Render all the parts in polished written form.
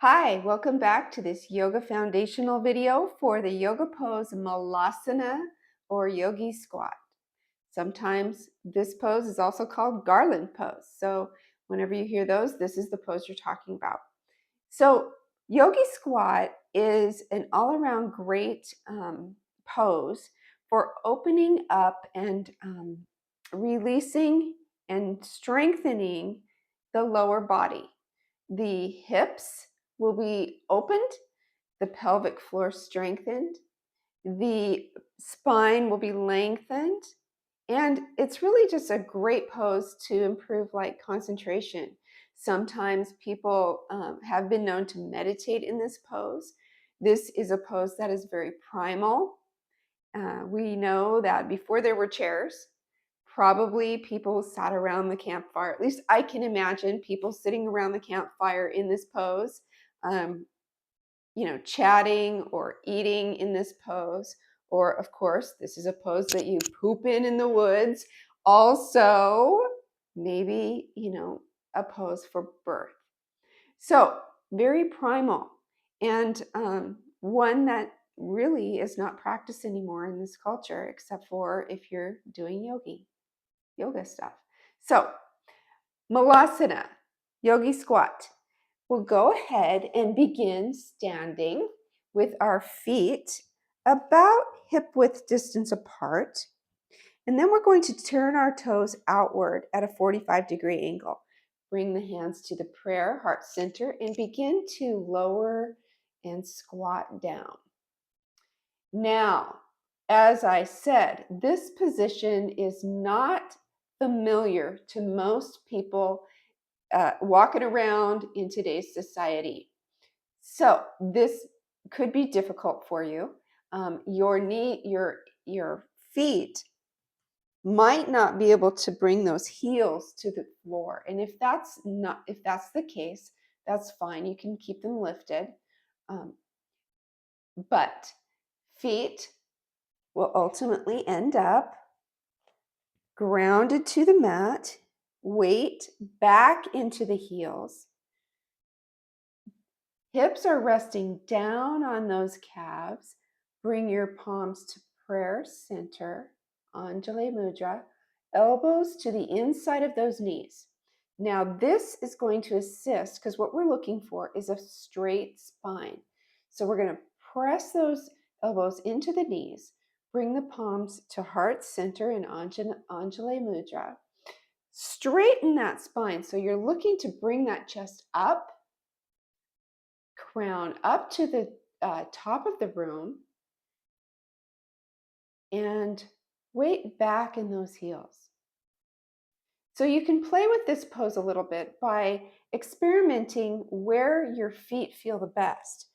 Hi, welcome back to this yoga foundational video for the yoga pose Malasana or Yogi Squat. Sometimes this pose is also called garland pose. So whenever you hear those, this is the pose you're talking about. So Yogi Squat is an all-around great pose for opening up and releasing and strengthening the lower body. The hips will be opened, the pelvic floor strengthened, the spine will be lengthened, and it's really just a great pose to improve like concentration. Sometimes people have been known to meditate in this pose. This is a pose that is very primal. We know that before there were chairs, probably people sat around the campfire. At least I can imagine people sitting around the campfire in this pose, um, chatting or eating in this pose. Or, of course, this is a pose that you poop in the woods. Also, maybe, a pose for birth. So, very primal, and one that really is not practiced anymore in this culture, except for if you're doing yoga stuff. So, Malasana, Yogi Squat. We'll go ahead and begin standing with our feet about hip width distance apart. And then we're going to turn our toes outward at a 45-degree angle. Bring the hands to the prayer, heart center, and begin to lower and squat down. Now, as I said, this position is not familiar to most people walking around in today's society. So this could be difficult for you. Your feet might not be able to bring those heels to the floor. And if that's the case, that's fine. You can keep them lifted. But feet will ultimately end up grounded to the mat, weight back into the heels. Hips are resting down on those calves. Bring your palms to prayer center, Anjali Mudra, elbows to the inside of those knees. Now this is going to assist because what we're looking for is a straight spine. So we're going to press those elbows into the knees, bring the palms to heart center in Anjali Mudra. Straighten that spine. So you're looking to bring that chest up, crown up to the top of the room, and weight back in those heels. So you can play with this pose a little bit by experimenting where your feet feel the best.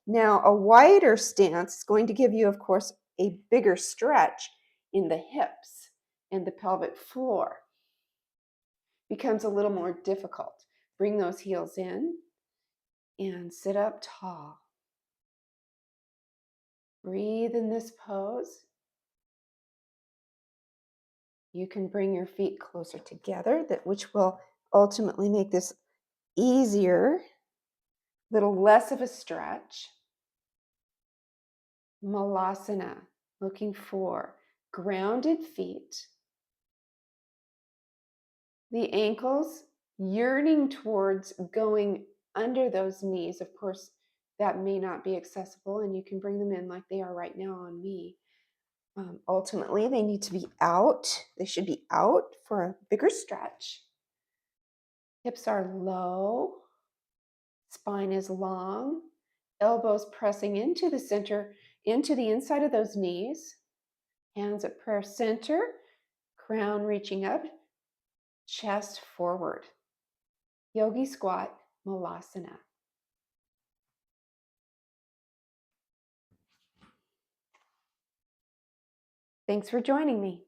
Now, a wider stance is going to give you, of course, a bigger stretch in the hips and the pelvic floor. Becomes a little more difficult. Bring those heels in and sit up tall. Breathe in this pose. You can bring your feet closer together, which will ultimately make this easier, a little less of a stretch. Malasana, looking for grounded feet. The ankles yearning towards going under those knees. Of course, that may not be accessible, and you can bring them in like they are right now on me. Ultimately, they need to be out. They should be out for a bigger stretch. Hips are low. Spine is long. Elbows pressing into the center, into the inside of those knees. Hands at prayer center. Crown reaching up. Chest forward. Yogi Squat, Malasana. Thanks for joining me.